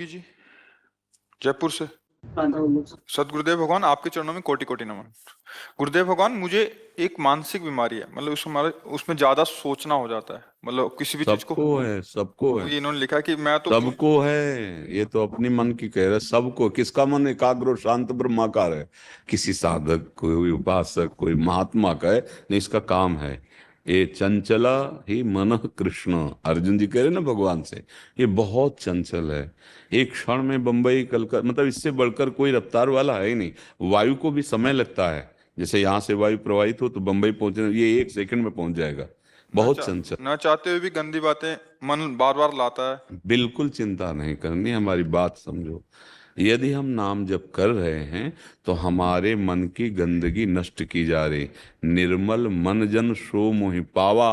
जी, जयपुर से। हाँ तो सदगुरुदेव भगवान, आपके चरणों में कोटि कोटि नमन। गुरुदेव भगवान, मुझे एक मानसिक बीमारी है, मतलब उसमें ज्यादा सोचना हो जाता है, मतलब किसी भी चीज को। सबको है, सबको है, ये इन्होंने लिखा है कि मैं तो सबको है। ये तो अपनी मन की कह रहे, सबको। किसका मन एकाग्र और शांत ब्रह्माकार है? किसी साधक, कोई उपासक, कोई महात्मा का है? नहीं, इसका काम है। ये चंचला ही मन कृष्ण, अर्जुन जी कह रहे ना भगवान से, ये बहुत चंचल है। एक क्षण में बंबई कलकत्ता, मतलब इससे बढ़कर कोई रफ्तार वाला है ही नहीं। वायु को भी समय लगता है। जैसे यहाँ से वायु प्रवाहित हो तो बंबई पहुंचने, ये 1 सेकंड में पहुंच जाएगा। बहुत चंचल। न चाहते हुए भी गंदी बातें मन बार बार लाता है। बिल्कुल चिंता नहीं करनी, हमारी बात समझो। यदि हम नाम जप कर रहे हैं तो हमारे मन की गंदगी नष्ट की जा रही। निर्मल मन जन सो मोहि पावा,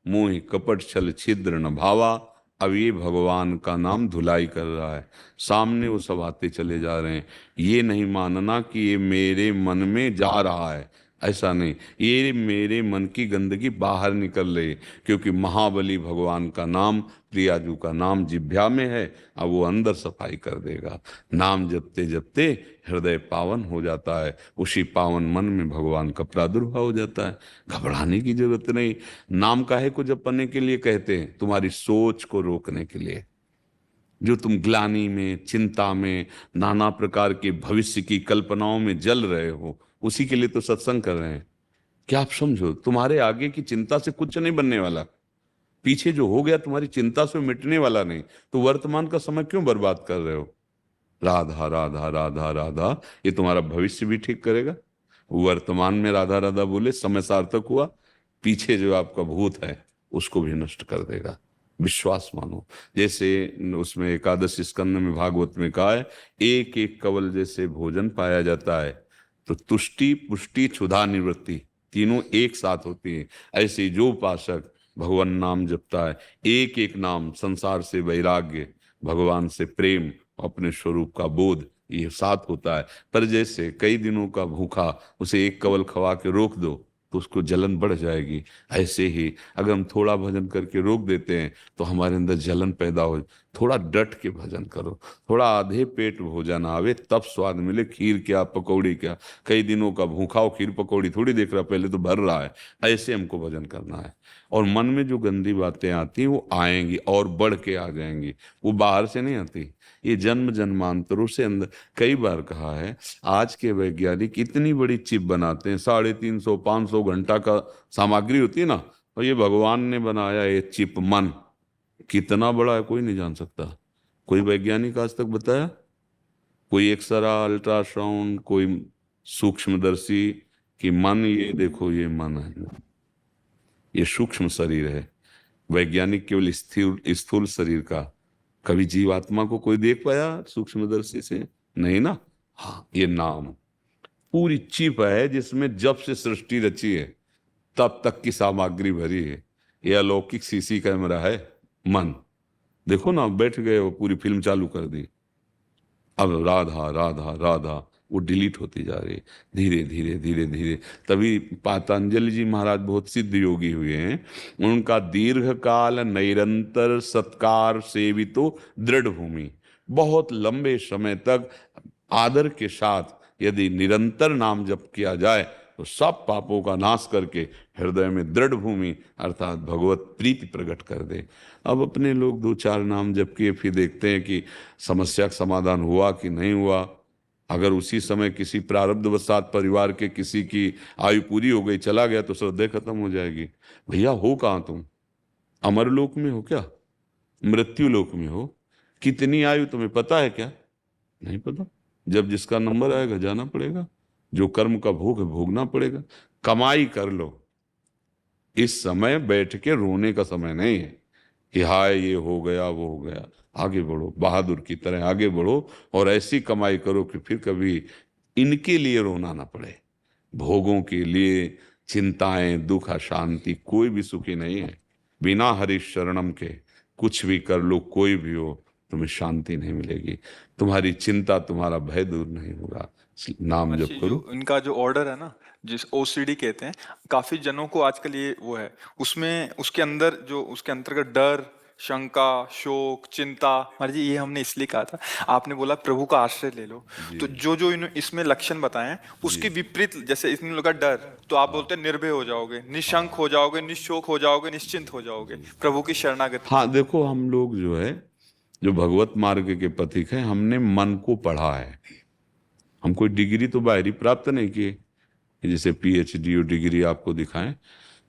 मोहि कपट छल छिद्र न भावा। अब ये भगवान का नाम धुलाई कर रहा है। सामने वो सब आते चले जा रहे हैं। ये नहीं मानना कि ये मेरे मन में जा रहा है, ऐसा नहीं। ये मेरे मन की गंदगी बाहर निकल रही, क्योंकि महाबली भगवान का नाम, प्रियाजू का नाम जिह्वा में है। अब वो अंदर सफाई कर देगा। नाम जपते जपते हृदय पावन हो जाता है। उसी पावन मन में भगवान का प्रादुर्भाव हो जाता है। घबराने की जरूरत नहीं। नाम काहे को जपने के लिए कहते हैं? तुम्हारी सोच को रोकने के लिए। जो तुम ग्लानि में, चिंता में, नाना प्रकार के भविष्य की कल्पनाओं में जल रहे हो, उसी के लिए तो सत्संग कर रहे हैं। क्या आप समझो, तुम्हारे आगे की चिंता से कुछ नहीं बनने वाला। पीछे जो हो गया तुम्हारी चिंता से मिटने वाला नहीं। तो वर्तमान का समय क्यों बर्बाद कर रहे हो? राधा राधा राधा राधा, ये तुम्हारा भविष्य भी ठीक करेगा। वर्तमान में राधा राधा बोले समय सार्थक हुआ। पीछे जो आपका भूत है उसको भी नष्ट कर देगा। विश्वास मानो। जैसे उसमें एकादश स्कंद में भागवत में कहा है, एक एक कवल जैसे भोजन पाया जाता है, तो तुष्टि पुष्टि क्षुधा निवृत्ति तीनों एक साथ होती है। ऐसे जो उपासक भगवान नाम जपता है, एक एक नाम, संसार से वैराग्य, भगवान से प्रेम, अपने स्वरूप का बोध, ये साथ होता है। पर जैसे कई दिनों का भूखा, उसे एक कवल खवा के रोक दो तो उसको जलन बढ़ जाएगी। ऐसे ही अगर हम थोड़ा भजन करके रोक देते हैं तो हमारे अंदर जलन पैदा हो। थोड़ा डट के भजन करो। थोड़ा आधे पेट भोजन आवे तब स्वाद मिले। खीर क्या, पकौड़ी क्या, कई दिनों का भूखा हो, खीर पकौड़ी थोड़ी देख रहा, पहले तो भर रहा है। ऐसे हमको भजन करना है। और मन में जो गंदी बातें आती हैं वो आएंगी और बढ़ के आ जाएंगी, वो बाहर से नहीं आती। ये जन्म जन्मांतरों से अंदर। कई बार कहा है, आज के वैज्ञानिक इतनी बड़ी चिप बनाते हैं, 350 500 घंटा का सामग्री होती है ना, और ये भगवान ने बनाया ये चिप मन, कितना बड़ा है कोई नहीं जान सकता। कोई वैज्ञानिक आज तक बताया? कोई एक्सरा, अल्ट्रासाउंड, कोई सूक्ष्मदर्शी कि मन, ये देखो ये मन है, ये सूक्ष्म शरीर है। वैज्ञानिक केवल स्थिर स्थूल शरीर का। कभी जीवात्मा को कोई देख पाया सूक्ष्मदर्शी से? नहीं ना। हाँ, ये नाम पूरी चिप है जिसमें जब से सृष्टि रची है तब तक की सामग्री भरी है। यह अलौकिक सीसी कैमरा है मन। देखो ना, बैठ गए वो, पूरी फिल्म चालू कर दी। अब राधा राधा राधा वो डिलीट होती जा रही है, धीरे धीरे धीरे धीरे। तभी पातंजलि जी महाराज बहुत सिद्ध योगी हुए हैं। उनका दीर्घ काल निरंतर सत्कार सेवितो दृढ़ भूमि, बहुत लंबे समय तक आदर के साथ यदि निरंतर नाम जप किया जाए तो सब पापों का नाश करके हृदय में दृढ़ भूमि अर्थात भगवत प्रीति प्रकट कर दे। अब अपने लोग 2 4 नाम जप किए, फिर देखते हैं कि समस्या का समाधान हुआ कि नहीं हुआ। अगर उसी समय किसी प्रारब्धवशात परिवार के किसी की आयु पूरी हो गई, चला गया, तो श्रद्धा खत्म हो जाएगी। भैया हो कहाँ तुम? अमरलोक में हो क्या? मृत्यु लोक में हो? कितनी आयु तुम्हें पता है क्या? नहीं पता। जब जिसका नंबर आएगा जाना पड़ेगा। जो कर्म का भोग है भोगना पड़ेगा। कमाई कर लो। इस समय बैठ के रोने का समय नहीं है कि हाय ये हो गया वो हो गया। आगे बढ़ो, बहादुर की तरह आगे बढ़ो और ऐसी कमाई करो कि फिर कभी इनके लिए रोना ना पड़े। भोगों के लिए चिंताएं, दुख, अशांति, कोई भी सुखी नहीं है। बिना हरि शरणम के कुछ भी कर लो, कोई भी हो, तुम्हें शांति नहीं मिलेगी। तुम्हारी चिंता, तुम्हारा भय दूर नहीं होगा। नाम जप अच्छी, जो करो। इनका जो ऑर्डर है ना, जिस ओसीडी कहते हैं, काफी जनों को आजकल ये वो है, उसमें उसके अंदर जो उसके अंतर्गत डर, शंका, शोक, चिंता। महाराज जी ये हमने इसलिए कहा था, आपने बोला प्रभु का आश्रय ले लो, तो जी जो जो इसमें लक्षण बताए हैं जी उसके विपरीत, जैसे इसने लगा डर, तो आप हाँ बोलते हैं निर्भय हो जाओगे, निशंक हाँ हो जाओगे, निशोक हो जाओगे, निश्चिंत हो जाओगे जी प्रभु की शरणागति हाँ। में। देखो हम लोग जो है, जो भगवत मार्ग के पथिक हैं, हमने मन को पढ़ा है। हम कोई डिग्री तो बाहरी प्राप्त नहीं किए कि जैसे पीएचडी और डिग्री आपको दिखाएं।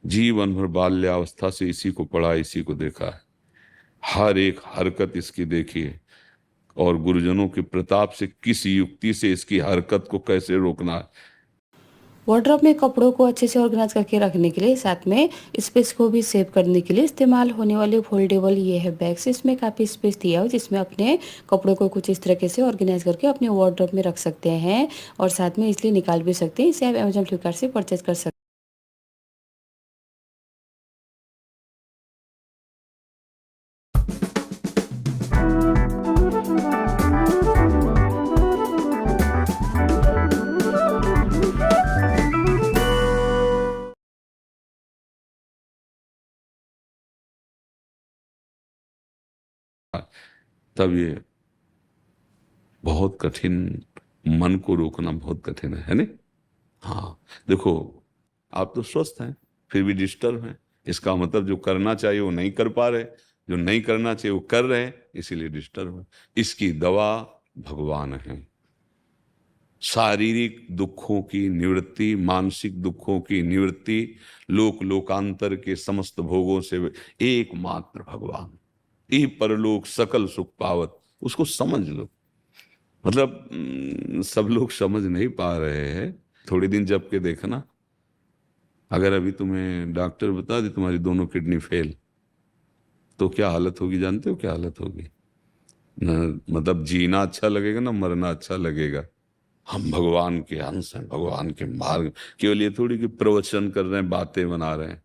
जीवन भर बाल्यावस्था से इसी को पढ़ा, इसी को देखा है, हर एक हरकत इसकी देखी है, और गुरुजनों के प्रताप से किस युक्ति से इसकी हरकत को कैसे रोकना है। वार्डरोब में कपड़ों को अच्छे से ऑर्गेनाइज करके रखने के लिए, साथ में स्पेस को भी सेव करने के लिए इस्तेमाल होने वाले फोल्डेबल ये है बैग्स। इसमें काफ़ी स्पेस दिया हो जिसमें अपने कपड़ों को कुछ इस तरीके से ऑर्गेनाइज करके अपने वार्डरोब में रख सकते हैं और साथ में इसलिए निकाल भी सकते हैं। इसे आप अमेजॉन फ्लिपकार्ट से परचेज कर सकते हैं। तब ये बहुत कठिन, मन को रोकना बहुत कठिन है नहीं? हाँ देखो, आप तो स्वस्थ हैं फिर भी डिस्टर्ब हैं। इसका मतलब जो करना चाहिए वो नहीं कर पा रहे, जो नहीं करना चाहिए वो कर रहे हैं, इसीलिए डिस्टर्ब है। इसकी दवा भगवान है। शारीरिक दुखों की निवृत्ति, मानसिक दुखों की निवृत्ति, लोक लोकांतर के समस्त भोगों से एकमात्र भगवान, ई परलोक सकल सुख पावत, उसको समझ लो। मतलब सब लोग समझ नहीं पा रहे हैं। थोड़ी दिन जब के देखना, अगर अभी तुम्हें डॉक्टर बता दे तुम्हारी दोनों किडनी फेल, तो क्या हालत होगी जानते हो? क्या हालत होगी? न मतलब जीना अच्छा लगेगा ना मरना अच्छा लगेगा। हम भगवान के अंश हैं, भगवान के मार्ग, केवल ये थोड़ी कि प्रवचन कर रहे हैं, बातें बना रहे हैं।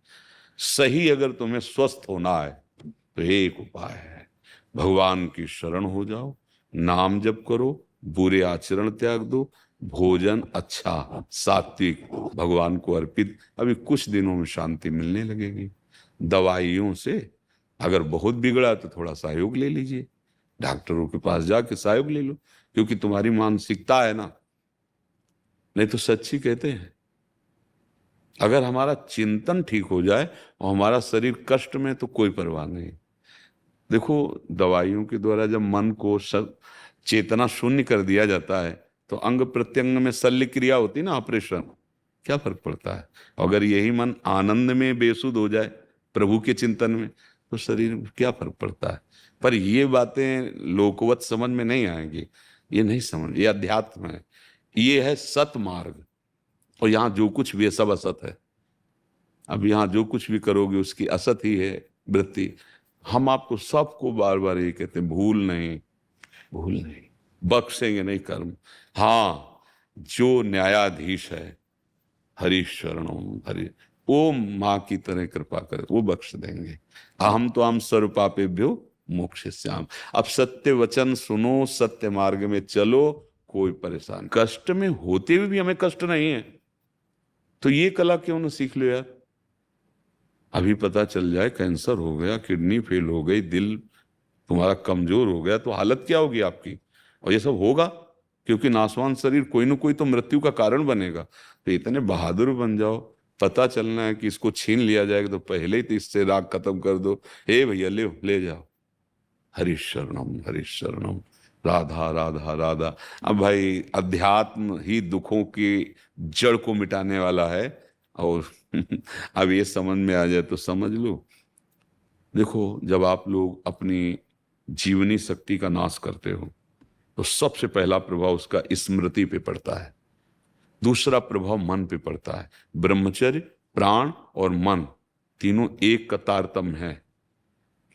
सही अगर तुम्हें स्वस्थ होना है तो एक उपाय है, भगवान की शरण हो जाओ, नाम जप करो, बुरे आचरण त्याग दो, भोजन अच्छा सात्विक भगवान को अर्पित। अभी कुछ दिनों में शांति मिलने लगेगी। दवाइयों से अगर बहुत बिगड़ा तो थोड़ा सहयोग ले लीजिए, डॉक्टरों के पास जाके सहयोग ले लो, क्योंकि तुम्हारी मानसिकता है ना। नहीं तो सच्ची कहते हैं, अगर हमारा चिंतन ठीक हो जाए और हमारा शरीर कष्ट में, तो कोई परवाह नहीं। देखो दवाइयों के द्वारा जब मन को चेतना शून्य कर दिया जाता है, तो अंग प्रत्यंग में शल्य क्रिया होती ना, ऑपरेशन, क्या फर्क पड़ता है? अगर यही मन आनंद में बेसुध हो जाए प्रभु के चिंतन में, तो शरीर में क्या फर्क पड़ता है? पर ये बातें लोकवत समझ में नहीं आएंगी। ये नहीं समझ, ये अध्यात्म है, ये है सत मार्ग। और यहाँ जो कुछ भी है सब असत है। अब यहाँ जो कुछ भी करोगे उसकी असत ही है वृत्ति। हम आपको सबको बार बार ये कहते हैं, भूल नहीं, भूल नहीं, बख्शेंगे नहीं कर्म। हाँ, जो न्यायाधीश है, हरि शरणम हरि, वो माँ की तरह कृपा करे, वो बख्श देंगे। अहम तो हम सर्व पापेभ्यो मोक्षयिष्यामि। अब सत्य वचन सुनो, सत्य मार्ग में चलो, कोई परेशान, कष्ट में होते हुए भी हमें कष्ट नहीं है, तो ये कला क्यों ना सीख लो यार। अभी पता चल जाए कैंसर हो गया, किडनी फेल हो गई, दिल तुम्हारा कमजोर हो गया, तो हालत क्या होगी आपकी? और ये सब होगा क्योंकि नासवान शरीर कोई ना कोई तो मृत्यु का कारण बनेगा। तो इतने बहादुर बन जाओ, पता चलना है कि इसको छीन लिया जाएगा तो पहले ही तो इससे राग खत्म कर दो। हे भैया ले जाओ, हरि शरणम हरि शरणम, राधा राधा राधा। अब भाई अध्यात्म ही दुखों की जड़ को मिटाने वाला है। और अब ये समझ में आ जाए तो समझ लो। देखो जब आप लोग अपनी जीवनी शक्ति का नाश करते हो, तो सबसे पहला प्रभाव उसका स्मृति पे पड़ता है, दूसरा प्रभाव मन पे पड़ता है। ब्रह्मचर्य, प्राण और मन तीनों एक का तारतम्य है।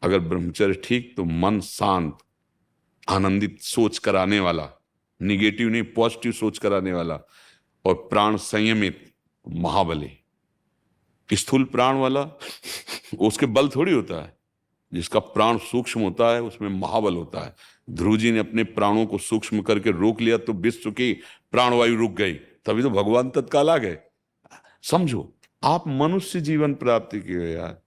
अगर ब्रह्मचर्य ठीक तो मन शांत, आनंदित, सोच कराने वाला, निगेटिव नहीं पॉजिटिव सोच कराने वाला, और प्राण संयमित, महाबली। स्थूल प्राण वाला उसके बल थोड़ी होता है, जिसका प्राण सूक्ष्म होता है उसमें महाबल होता है। ध्रुव जी ने अपने प्राणों को सूक्ष्म करके रोक लिया तो विश्व की प्राणवायु रुक गई, तभी तो भगवान तत्काल आ गए। समझो, आप मनुष्य जीवन प्राप्ति किए यार,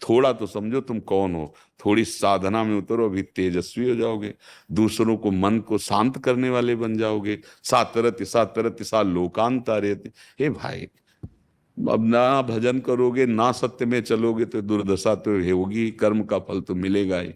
थोड़ा तो समझो तुम कौन हो, थोड़ी साधना में उतरो, अभी तेजस्वी हो जाओगे, दूसरों को मन को शांत करने वाले बन जाओगे। सातरति सा लोकांतारेति। हे भाई, अब ना भजन करोगे ना सत्य में चलोगे तो दुर्दशा तो होगी, कर्म का फल तो मिलेगा ही।